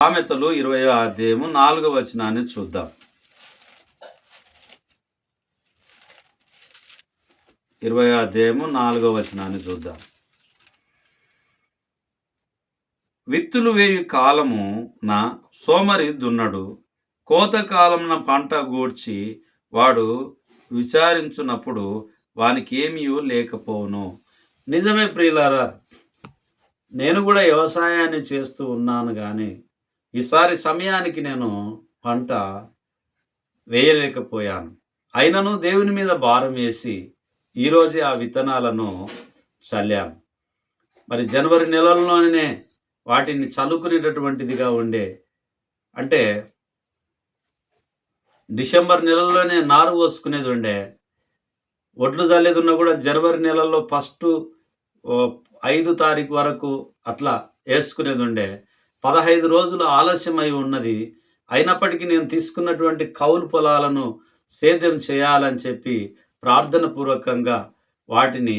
సామెతలు 20వ అధ్యాయము 4వ వచనాన్ని చూద్దాం. 20వ అధ్యాయము 4వ వచనాన్ని చూద్దాం. విత్తులు వేయు కాలము నా సోమరి దున్నడు, కోత కాలమున పంట గూర్చి వాడు విచారించున్నప్పుడు వానికి ఏమీ లేకపోవును. నిజమే ప్రియులారా, నేను కూడా వ్యవసాయాన్ని చేస్తూ ఉన్నాను, కానీ ఈసారి సమయానికి నేను పంట వేయలేకపోయాను. అయినను దేవుని మీద భారం వేసి ఈరోజే ఆ విత్తనాలను చల్లాను. మరి జనవరి నెలల్లోనే వాటిని చల్లుకునేటటువంటిదిగా ఉండే, అంటే డిసెంబర్ నెలల్లోనే నారు పోసుకునేది ఉండే, ఒడ్లు చల్లేది ఉన్నా కూడా జనవరి నెలల్లో ఫస్ట్ 5 తారీఖు వరకు అట్లా వేసుకునేది ఉండే. 15 రోజులు ఆలస్యమై ఉన్నది. అయినప్పటికీ నేను తీసుకున్నటువంటి కౌలు పొలాలను సేద్యం చేయాలని చెప్పి ప్రార్థన పూర్వకంగా వాటిని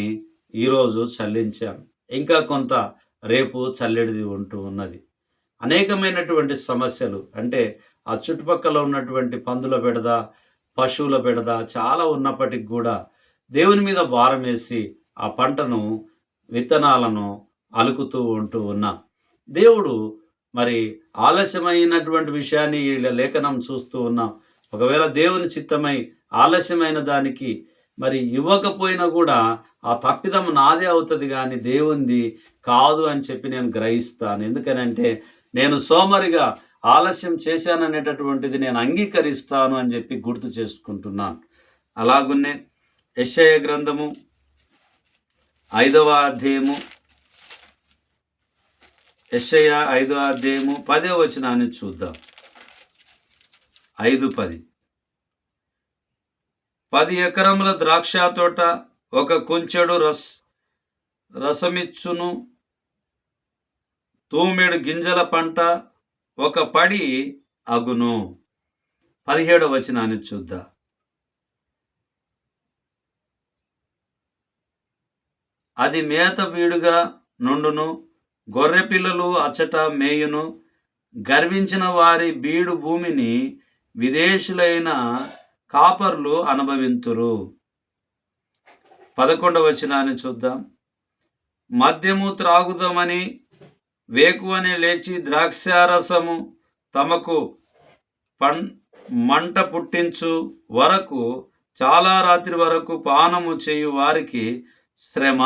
ఈరోజు చల్లించాను. ఇంకా కొంత రేపు చల్లెడిది ఉంటూ ఉన్నది. అనేకమైనటువంటి సమస్యలు, అంటే ఆ చుట్టుపక్కల ఉన్నటువంటి పందుల బెడద, పశువుల బెడద చాలా ఉన్నప్పటికి కూడా దేవుని మీద భారం వేసి ఆ పంటను, విత్తనాలను అలుకుతూ ఉంటూ ఉన్నా. దేవుడు మరి ఆలస్యమైనటువంటి విషయాన్ని ఈ లేఖనం చూస్తూ ఉన్నాం. ఒకవేళ దేవుని చిత్తమై ఆలస్యమైన దానికి మరి ఇవ్వకపోయినా కూడా ఆ తప్పిదం నాదే అవుతుంది, కానీ దేవునిది కాదు అని చెప్పి నేను గ్రహిస్తాను. ఎందుకనంటే నేను సోమరిగా ఆలస్యం చేశాననేటటువంటిది నేను అంగీకరిస్తాను అని చెప్పి గుర్తు చేసుకుంటున్నాను. అలాగున్నే యెషయా గ్రంథము 5వ అధ్యాయము, యెషయా 5వ అధ్యాయము 10వ వచనాన్ని చూద్దాం. 5:10 10 ఎకరముల ద్రాక్ష తోట ఒక కుంచెడు రసమిచ్చును, తూమెడు గింజల పంట ఒక పడి అగును. 17వ వచనాన్ని చూద్దాం. అది మేత వీడుగా నుండును, గొర్రె పిల్లలు అచ్చట మేయును, గర్వించిన వారి బీడు భూమిని విదేశీయులైన కాపర్లు అనుభవింతురు. 11వ వచనాన్ని చూద్దాం. మద్యము త్రాగుదామని వేకువనే లేచి ద్రాక్షారసము తమకు మంట పుట్టించు వరకు, చాలా రాత్రి వరకు పానము చేయు వారికి శ్రమ.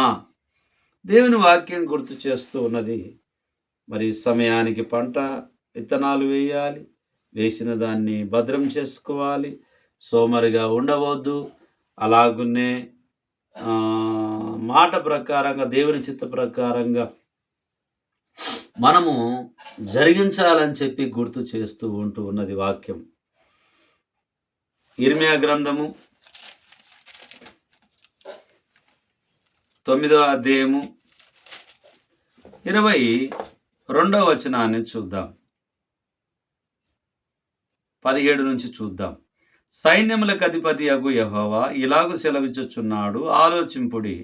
దేవుని వాక్యం గుర్తు చేస్తూ ఉన్నది. మరి సమయానికి పంట విత్తనాలు వేయాలి, వేసిన దాన్ని భద్రం చేసుకోవాలి, సోమరిగా ఉండవద్దు. అలాగునే మాట ప్రకారంగా, దేవుని చిత్త ప్రకారంగా మనము జరిగించాలని చెప్పి గుర్తు చేస్తూ ఉంటూ ఉన్నది వాక్యం. ఇర్మియా గ్రంథము 9వ అధ్యాయము 22వ వచనాన్ని చూద్దాం. 17 నుంచి చూద్దాం. సైన్యములకు అధిపతి అగు యెహోవా ఇలాగు సెలవిచ్చుచున్నాడు, ఆలోచింపుడి,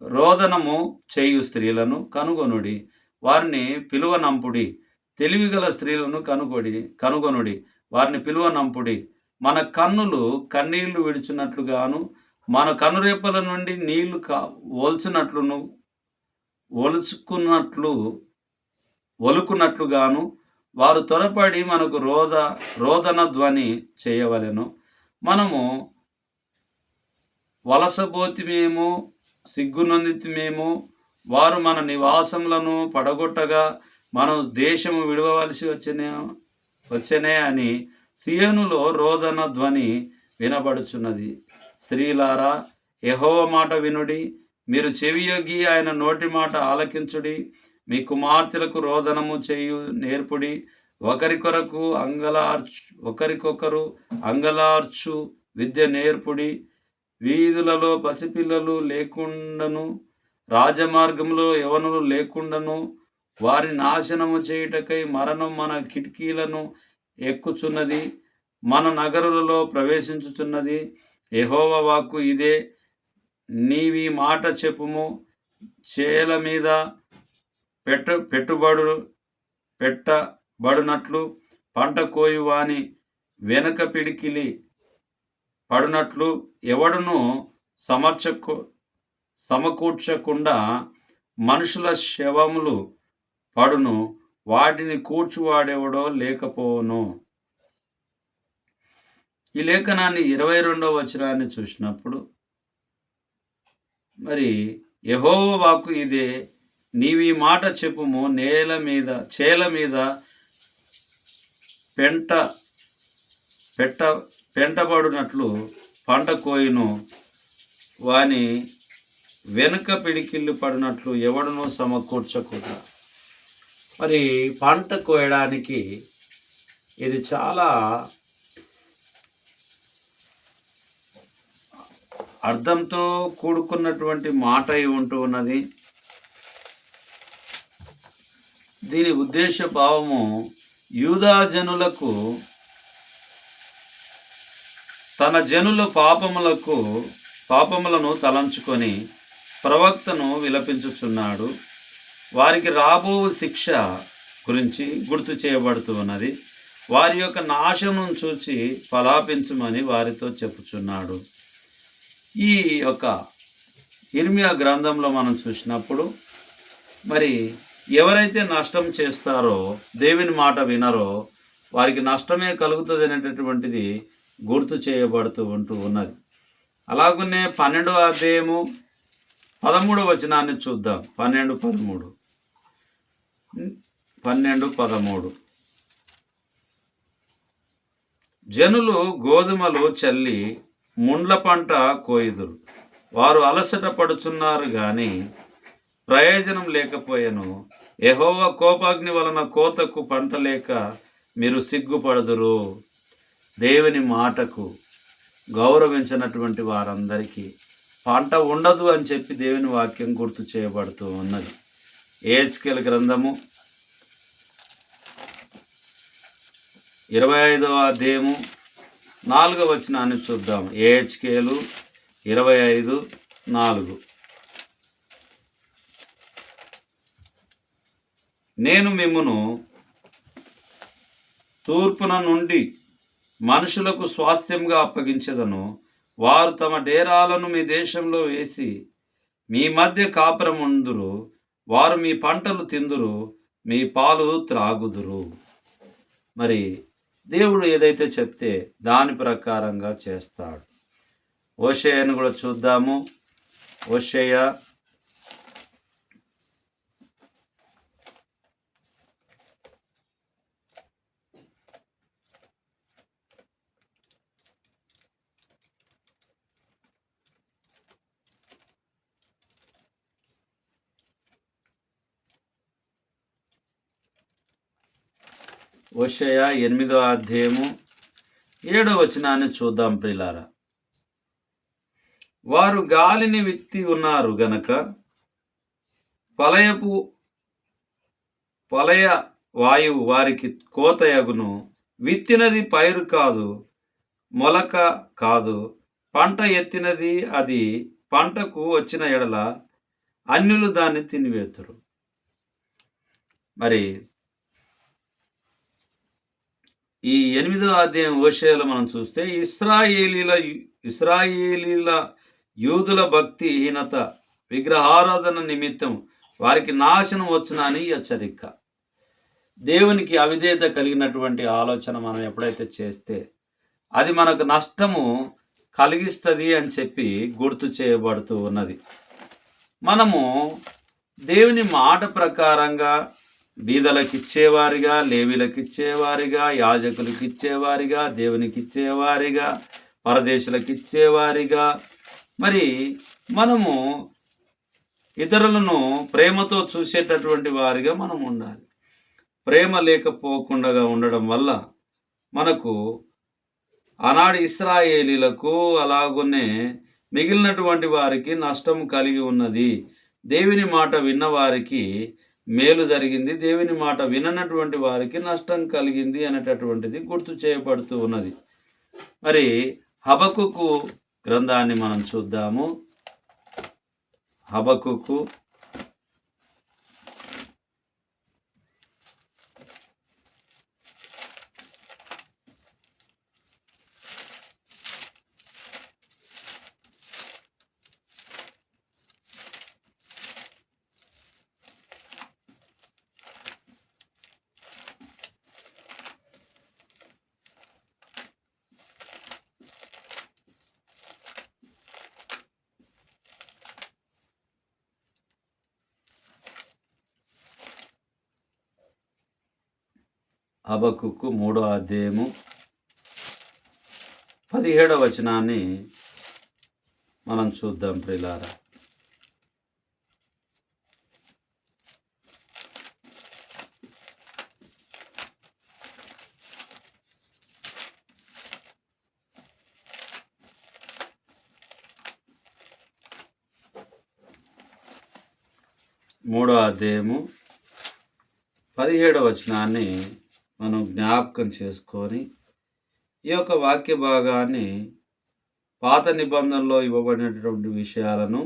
రోదనము చేయు స్త్రీలను కనుగొనుడి, వారిని పిలువనంపుడి, తెలివిగల స్త్రీలను కనుగొనుడి, వారిని పిలువనంపుడి. మన కన్నులు కన్నీళ్లు విడుచున్నట్లుగాను, మన కనురెప్పల నుండి నీళ్లు ఒలుకున్నట్లుగాను వారు త్వరపడి మనకు రోదన ధ్వని చేయవలెను. మనము వలసపోతిమేమో, సిగ్గునొందితిమేమో, వారు మన నివాసములను పడగొట్టగా మనం దేశము విడవలసి వచ్చనే అని సియోనులో రోదన ధ్వని వినబడుచున్నది. స్త్రీలారా, యెహోవా మాట వినుడి, మీరు చెవియొగ్గి ఆయన నోటి మాట ఆలకించుడి. మీ కుమార్తెలకు రోదనము చేయు నేర్పుడి, ఒకరికొకరు అంగలార్చు విద్య నేర్పుడి. వీధులలో పసిపిల్లలు లేకుండాను, రాజమార్గంలో యవనులు లేకుండాను, వారి నాశనము చేయుటకై మరణం మన కిటికీలను ఎక్కుచున్నది, మన నగరులలో ప్రవేశించుచున్నది. యెహోవా వాక్కు ఇదే, నీవీ మాట చెప్పుము. చేల మీద పెట్టుబడులు బడునట్లు పంట కోయు వాని వెనక పిడికిలి పడునట్లు ఎవడును సమకూర్చకుండా మనుషుల శవములు పడును, వాటిని కూర్చువాడెవడో లేకపోను. ఈ లేఖనాన్ని 22వ వచనాన్ని చూసినప్పుడు మరి యెహోవా వాక్కు ఇదే, నీవీ మాట చెప్పుము, చేల మీద పెంటబడునట్లు పంట కోయును, వాని వెనుక పిడికిళ్ళు పడినట్లు ఎవడునూ సమకూర్చకుండా. మరి పంట కోయడానికి ఇది చాలా అర్థంతో కూడుకున్నటువంటి మాట ఉంటూ ఉన్నది. దీని ఉద్దేశ భావము యూదా జనులకు తన జనుల పాపములను తలంచుకొని ప్రవక్తను విలపించుచున్నాడు. వారికి రాబో శిక్ష గురించి గుర్తు చేయబడుతూ ఉన్నది. వారి యొక్క నాశనం చూచి పలాపించమని వారితో చెప్పుచున్నాడు. ఈ యొక్క ఇర్మియా గ్రంథంలో మనం చూసినప్పుడు మరి ఎవరైతే నష్టం చేస్తారో, దేవుని మాట వినరో, వారికి నష్టమే కలుగుతుంది అనేటటువంటిది గుర్తు చేయబడుతూ ఉన్నది. అలాగనే 12వ అధ్యాయము 13వ వచనాన్ని చూద్దాం. 12:13 జనులు గోధుమలు చల్లి ముండ్ల పంట కోయుదురు, వారు అలసట పడుచున్నారు గాని ప్రయోజనం లేకపోయెను. యెహోవా కోపాగ్ని వలన కోతకు పంట లేక మీరు సిగ్గుపడుదురు. దేవుని మాటకు గౌరవించినటువంటి వారందరికీ పంట ఉండదు అని చెప్పి దేవుని వాక్యం గుర్తు చేయబడుతూ ఉన్నది. యెహెజ్కేలు గ్రంథము 25వ అధ్యాయము 4వ వచనాన్ని చూద్దాం. యెహెజ్కేలు 25:4 నేను మిమ్మును తూర్పున నుండి మనుషులకు స్వాస్థ్యంగా అప్పగించెదను, వారు తమ డేరాలను మీ దేశంలో వేసి మీ మధ్య కాపురముందురు, వారు మీ పంటలు తిందురు, మీ పాలు త్రాగుదురు. మరి దేవుడు ఏదైతే చెప్తే దాని ప్రకారంగా చేస్తాడు. హోషేయను కూడా చూద్దాము. హోషేయ 8వ అధ్యాయము 7వ వచనాన్ని చూద్దాం. ప్రియులారా, వారు గాలిని విత్తి ఉన్నారు గనక పలయ వాయువు వారికి కోతయగును. విత్తినది పైరు కాదు, మొలక కాదు, పంట ఎత్తినది అది పంటకు వచ్చిన ఎడల అన్యులు దాన్ని తినివేతురు. మరి ఈ 8వ అధ్యాయం హోషేయలో మనం చూస్తే ఇశ్రాయేలీల యూదుల భక్తిహీనత, విగ్రహారాధన నిమిత్తం వారికి నాశనం వచ్చునని హెచ్చరిక. దేవునికి అవిధేయత కలిగినటువంటి ఆలోచన మనం ఎప్పుడైతే చేస్తే అది మనకు నష్టము కలిగిస్తుంది అని చెప్పి గుర్తు చేయబడుతూ ఉన్నది. మనము దేవుని మాట ప్రకారంగా బీదలకు ఇచ్చేవారిగా, లేవీలకు ఇచ్చేవారిగా, యాజకులకు ఇచ్చేవారిగా, దేవునికి ఇచ్చేవారిగా, పరదేశులకు ఇచ్చేవారిగా, మరి మనము ఇతరులను ప్రేమతో చూసేటటువంటి వారిగా మనం ఉండాలి. ప్రేమ లేకపోకుండా ఉండడం వల్ల మనకు ఆనాడు ఇశ్రాయేలీలకు అలాగునే మిగిలినటువంటి వారికి నష్టం కలిగి ఉన్నది. దేవుని మాట విన్నవారికి మేలు జరిగింది, దేవుని మాట విననటువంటి వారికి నష్టం కలిగింది అనేటటువంటిది గుర్తు చేయబడుతూ ఉన్నది. మరి హబక్కుకు గ్రంథాన్ని మనం చూద్దాము. హబక్కుకు 1 హబక్కుకు 3వ అధ్యాయము 17వ వచనాన్ని మనం చూద్దాం ప్రియులారా. మూడో అధ్యాయము 17వ వచనాన్ని మనం జ్ఞాపకం చేసుకొని ఈ యొక్క వాక్య భాగాన్ని పాత నిబంధనలో ఇవ్వబడినటువంటి విషయాలను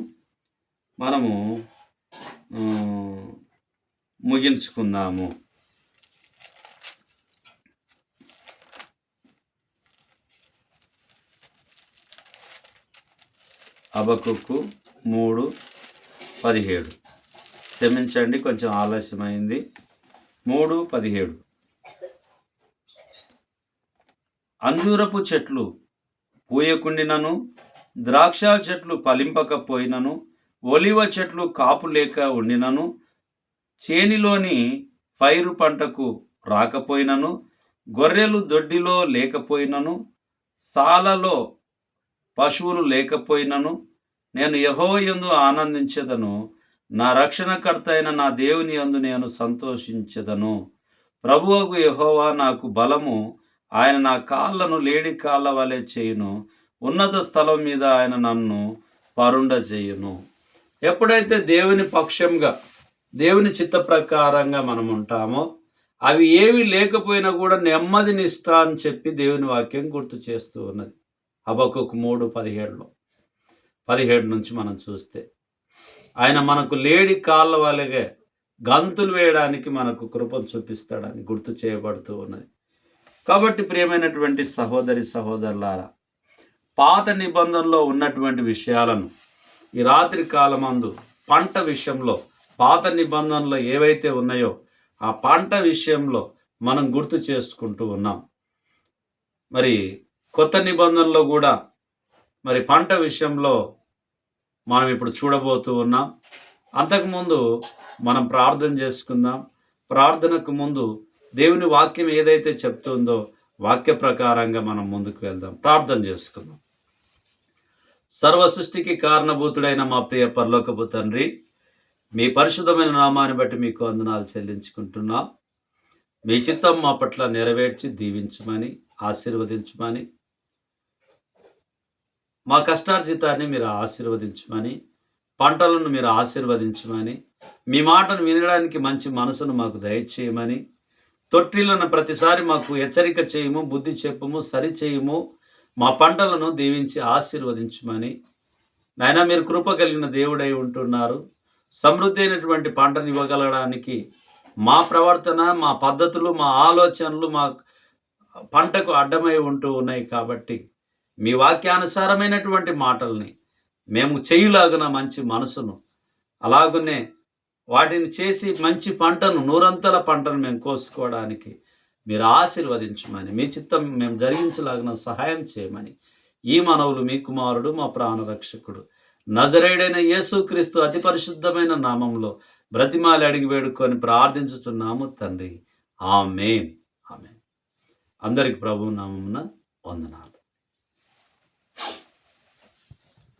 మనము ముగించుకుందాము. హబక్కుకు 3:17. క్షమించండి, కొంచెం ఆలస్యమైంది. 3:17. అంజూరపు చెట్లు పూయకుండినను, ద్రాక్ష చెట్లు ఫలింపకపోయినను, ఒలివ చెట్లు కాపు లేక ఉండినను, చేనిలోని పైరు పంటకు రాకపోయినను, గొర్రెలు దొడ్డిలో లేకపోయినను, సాలలో పశువులు లేకపోయినను, నేను యెహోవా యందు ఆనందించెదను, నా రక్షణకర్త అయిన నా దేవుని యందు నేను సంతోషించెదను. ప్రభువగు యెహోవా నాకు బలము, ఆయన నా కాళ్ళను లేడి కాళ్ళ వలె చేయును, ఉన్నత స్థలం మీద ఆయన నన్ను పరుండ చేయును. ఎప్పుడైతే దేవుని పక్షంగా, దేవుని చిత్త ప్రకారంగా మనం ఉంటామో, అవి ఏవి లేకపోయినా కూడా నెమ్మదినిస్తా అని చెప్పి దేవుని వాక్యం గుర్తు చేస్తూ ఉన్నది. హబక్కుకు 3:17 నుంచి మనం చూస్తే, ఆయన మనకు లేడి కాళ్ళ వలెగా గంతులు వేయడానికి మనకు కృపను చూపిస్తాడని గుర్తు చేయబడుతూ ఉన్నది. కాబట్టి ప్రియమైనటువంటి సహోదరి సహోదరులారా, పాత నిబంధనలో ఉన్నటువంటి విషయాలను ఈ రాత్రి కాలమందు పంట విషయంలో, పాత నిబంధనలో ఏవైతే ఉన్నాయో ఆ పంట విషయంలో మనం గుర్తు చేసుకుంటూ ఉన్నాం. మరి కొత్త నిబంధనలో కూడా మరి పంట విషయంలో మనం ఇప్పుడు చూడబోతూ ఉన్నాం. అంతకుముందు మనం ప్రార్థన చేసుకుందాం. ప్రార్థనకు ముందు దేవుని వాక్యం ఏదైతే చెప్తుందో వాక్య ప్రకారంగా మనం ముందుకు వెళ్దాం. ప్రార్థన చేసుకుందాం. సర్వ సృష్టికి కారణభూతుడైన మా ప్రియ పరలోకపు తండ్రి, మీ పరిశుద్ధమైన నామాన్ని బట్టి మీకు వందనాలు చెల్లించుకుంటున్నాం. మీ చిత్తం మా పట్ల నెరవేర్చి దీవించమని, ఆశీర్వదించమని, మా కష్టార్జితాన్ని మీరు ఆశీర్వదించమని, పంటలను మీరు ఆశీర్వదించమని, మీ మాటను వినడానికి మంచి మనసును మాకు దయచేయమని, తొట్టిలను ప్రతిసారి మాకు హెచ్చరిక చేయము, బుద్ధి చెప్పుము, సరిచేయము, మా పంటలను దీవించి ఆశీర్వదించమని. నాయన, మీరు కృప కలిగిన దేవుడై ఉంటున్నారు. సమృద్ధి అయినటువంటి పంటను ఇవ్వగలడానికి మా ప్రవర్తన, మా పద్ధతులు, మా ఆలోచనలు మా పంటకు అడ్డమై ఉంటూ ఉన్నాయి. కాబట్టి మీ వాక్యానుసారమైనటువంటి మాటల్ని మేము చేయులాగున మంచి మనసును, అలాగనే వాటిని చేసి మంచి పంటను, నూరంతల పంటను మేము కోసుకోవడానికి మీరు ఆశీర్వదించమని, మీ చిత్తం మేము జరిగించలాగిన సహాయం చేయమని ఈ మనవులు మీ కుమారుడు, మా ప్రాణరక్షకుడు నజరేయుడైన యేసుక్రీస్తు అతి పరిశుద్ధమైన నామంలో బ్రతిమాలి అడిగి వేడుకొని ప్రార్థించుచున్నాము తండ్రి. ఆమేన్. ఆమేన్. అందరికి ప్రభువు నామమున వందనాలు.